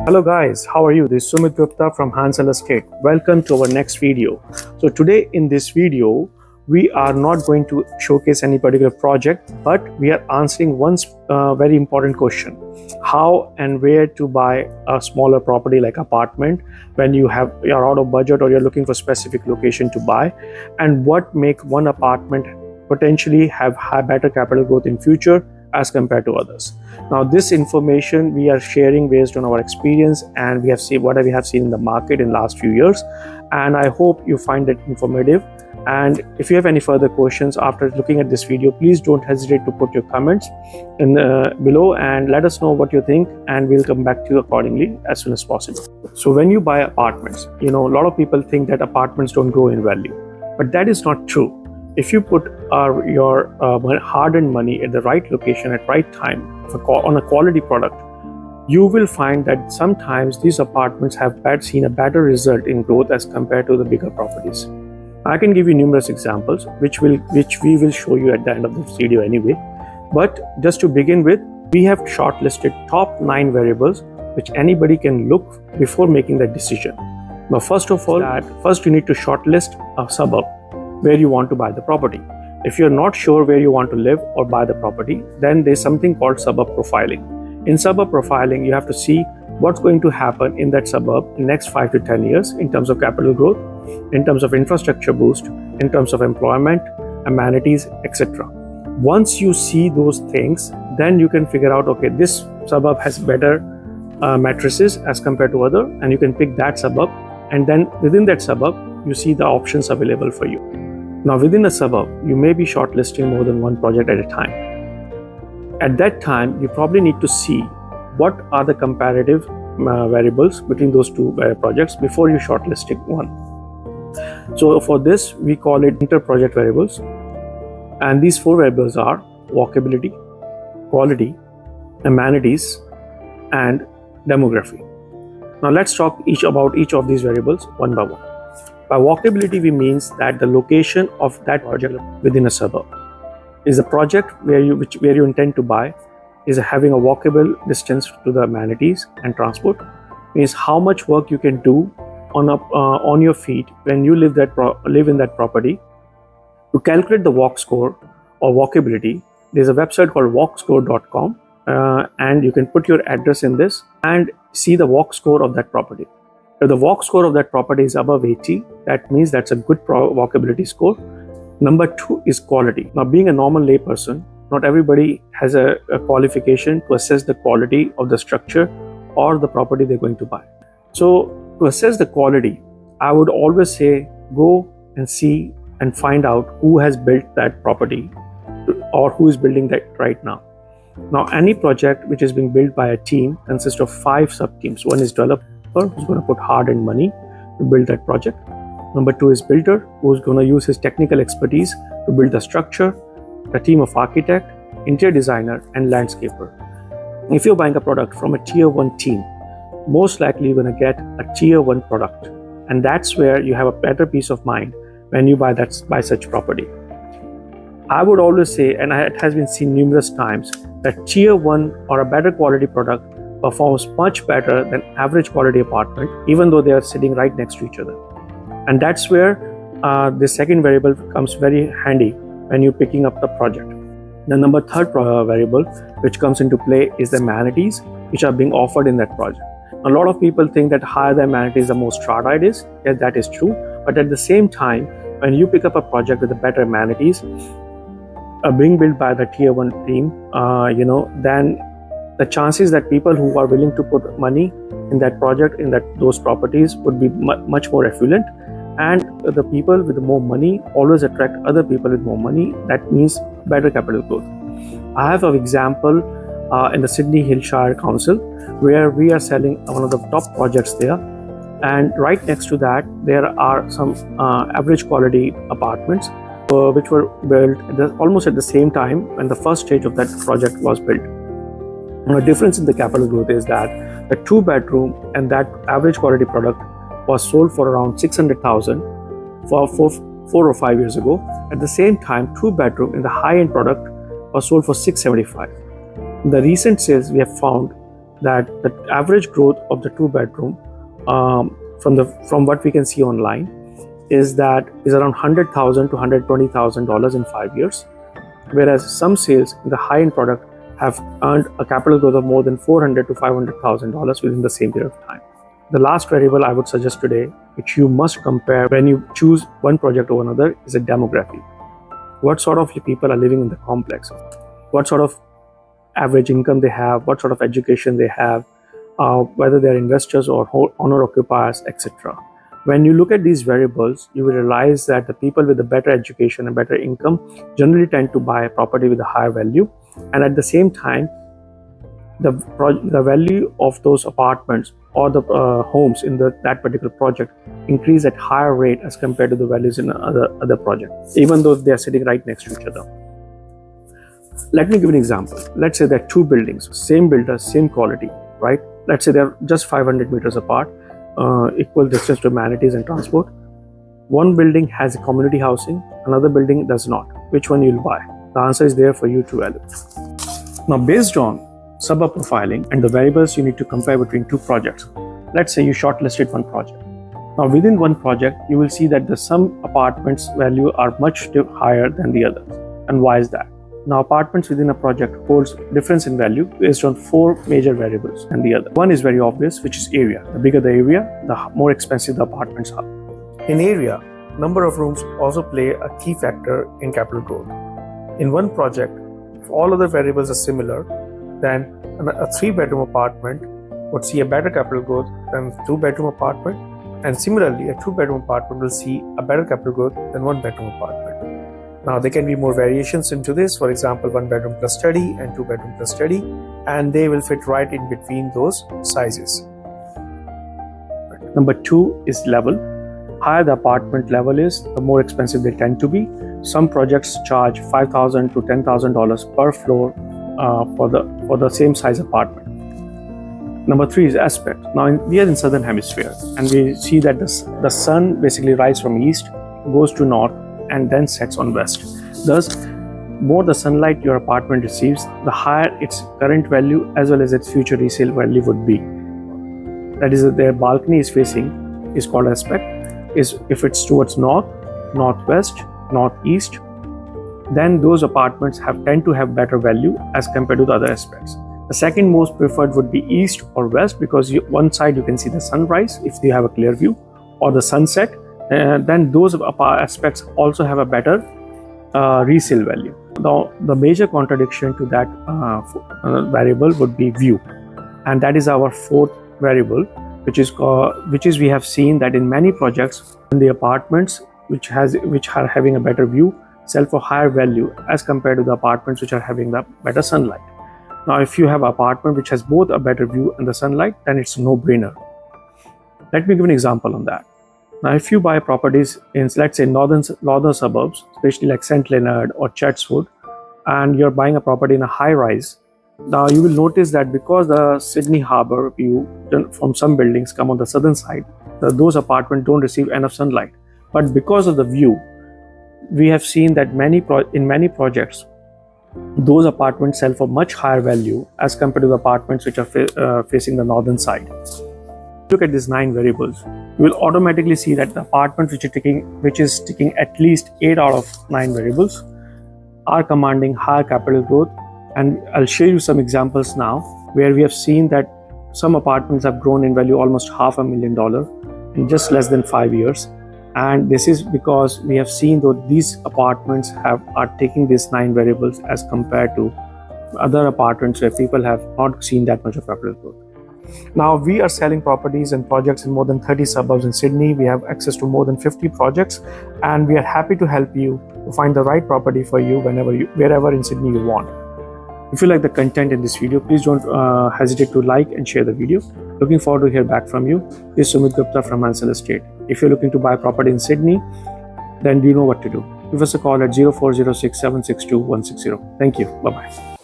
Hello guys, how are you? This is Sumit from Hansel Estate. Welcome to our next video. So today in this video, we are not going to showcase any particular project, but we are answering one very important question. How and where to buy a smaller property like apartment when you're out of budget or you're looking for specific location to buy, and what make one apartment potentially have better capital growth in future as compared to others. Now this information we are sharing based on our experience, and we have seen what we have seen in the market in last few years, and I hope you find it informative. And if you have any further questions after looking at this video, please don't hesitate to put your comments in below and let us know what you think, and we'll come back to you accordingly as soon as possible. So when you buy apartments, a lot of people think that apartments don't grow in value, but that is not true. If you put your hard-earned money at the right location at right time on a quality product, you will find that sometimes these apartments have seen a better result in growth as compared to the bigger properties. I can give you numerous examples, which we will show you at the end of this video anyway. But just to begin with, we have shortlisted top 9 variables which anybody can look before making that decision. Now, first of all, first you need to shortlist a suburb where you want to buy the property. If you're not sure where you want to live or buy the property, then there's something called suburb profiling. In suburb profiling, you have to see what's going to happen in that suburb in the next 5 to 10 years in terms of capital growth, in terms of infrastructure boost, in terms of employment, amenities, etc. Once you see those things, then you can figure out, okay, this suburb has better matrices as compared to other, and you can pick that suburb, and then within that suburb, you see the options available for you. Now within a suburb, you may be shortlisting more than one project at a time. At that time, you probably need to see what are the comparative variables between those two projects before you shortlisting one. So for this, we call it inter-project variables. And these 4 variables are walkability, quality, amenities, and demography. Now let's talk about each of these variables one by one. By walkability, we means that the location of that project within a suburb is the project where you intend to buy is having a walkable distance to the amenities and transport. Means how much work you can do on your feet when you live in that property. To calculate the walk score or walkability, there's a website called walkscore.com, and you can put your address in this and see the walk score of that property. If the walk score of that property is above 80, that means that's a good walkability score. Number 2 is quality. Now, being a normal layperson, not everybody has a qualification to assess the quality of the structure or the property they're going to buy. So to assess the quality, I would always say go and see and find out who has built that property or who is building that right now. Now, any project which is being built by a team consists of 5 sub-teams. One is developer, who's going to put hard-earned money to build that project. Number 2 is builder, who's going to use his technical expertise to build the structure. A team of architect, interior designer, and landscaper. If you're buying a product from a tier 1 team, most likely you're going to get a tier 1 product, and that's where you have a better peace of mind when you buy such property. I would always say, and it has been seen numerous times, that tier 1 or a better quality product performs much better than average quality apartment, even though they are sitting right next to each other. And that's where the second variable comes very handy when you're picking up the project. The number 3rd variable which comes into play is the amenities which are being offered in that project. A lot of people think that higher the amenities, the more strata it is. Yes, that is true. But at the same time, when you pick up a project with the better amenities, being built by the tier 1 team, then the chances that people who are willing to put money in that project, those properties, would be much more affluent. And the people with more money always attract other people with more money. That means better capital growth. I have an example in the Sydney Hillshire Council, where we are selling one of the top projects there. And right next to that, there are some average quality apartments which were built almost at the same time when the first stage of that project was built. The difference in the capital growth is that the 2-bedroom and that average quality product was sold for around 600,000 for 4 or 5 years ago. At the same time, 2-bedroom in the high-end product was sold for 675. In the recent sales, we have found that the average growth of the 2-bedroom from what we can see online is around $100,000 to $120,000 in 5 years, whereas some sales in the high-end product have earned a capital growth of more than $400,000 to $500,000 within the same period of time. The last variable I would suggest today, which you must compare when you choose one project over another, is a demography. What sort of people are living in the complex? What sort of average income they have? What sort of education they have? Whether they're investors or owner occupiers, etc. When you look at these variables, you will realize that the people with a better education and better income generally tend to buy a property with a higher value, and at the same time, the value of those apartments or the homes in that particular project increase at higher rate as compared to the values in other projects, even though they are sitting right next to each other. Let me give an example. Let's say there are two buildings, same builder, same quality, right? Let's say they're just 500 meters apart, equal distance to amenities and transport. One building has a community housing, another building does not. Which one you'll buy? The answer is there for you to evaluate. Now, based on suburb profiling and the variables you need to compare between two projects, let's say you shortlisted one project. Now, within one project, you will see that some apartments' value are much higher than the others. And why is that? Now, apartments within a project holds difference in value based on 4 major variables than the other. One is very obvious, which is area. The bigger the area, the more expensive the apartments are. In area, number of rooms also play a key factor in capital growth. In one project, if all other variables are similar, then a 3-bedroom apartment would see a better capital growth than a 2-bedroom apartment, and similarly, a 2-bedroom apartment will see a better capital growth than 1-bedroom apartment. Now, there can be more variations into this. For example, 1-bedroom plus study and 2-bedroom plus study, and they will fit right in between those sizes. Number 2 is level. Higher the apartment level is, the more expensive they tend to be. Some projects charge $5,000 to $10,000 per floor for the same size apartment. Number 3 is aspect. Now, we are in southern hemisphere, and we see that the sun basically rises from east, goes to north, and then sets on west. Thus, more the sunlight your apartment receives, the higher its current value as well as its future resale value would be. That is, their balcony is facing is called aspect. If it's towards north, northwest, northeast, then those apartments tend to have better value as compared to the other aspects. The second most preferred would be east or west, because one side you can see the sunrise if you have a clear view, or the sunset. Then those aspects also have a better resale value. Now, the major contradiction to that variable would be view, and that is our 4th variable, which is we have seen that in many projects, in the apartments which are having a better view sell for higher value as compared to the apartments which are having the better sunlight. Now, if you have an apartment which has both a better view and the sunlight, then it's a no-brainer. Let me give an example on that. Now, if you buy properties in, let's say, northern suburbs, especially like St. Leonard or Chatswood, and you're buying a property in a high-rise, now you will notice that because the Sydney Harbour view from some buildings come on the southern side, those apartments don't receive enough sunlight. But because of the view, we have seen that in many projects, those apartments sell for much higher value as compared to the apartments which are facing the northern side. Look at these 9 variables. You will automatically see that the apartments which is taking at least 8 out of 9 variables are commanding higher capital growth. And I'll show you some examples now where we have seen that some apartments have grown in value almost $500,000 in just less than 5 years. And this is because we have seen that these apartments are taking these 9 variables as compared to other apartments where people have not seen that much of capital growth. Now, we are selling properties and projects in more than 30 suburbs in Sydney. We have access to more than 50 projects, and we are happy to help you to find the right property for you wherever in Sydney you want. If you like the content in this video, please don't hesitate to like and share the video. Looking forward to hear back from you. This is Sumit Gupta from Hansel Estate. If you're looking to buy property in Sydney, then you know what to do. Give us a call at 0406 762 160. Thank you. Bye-bye.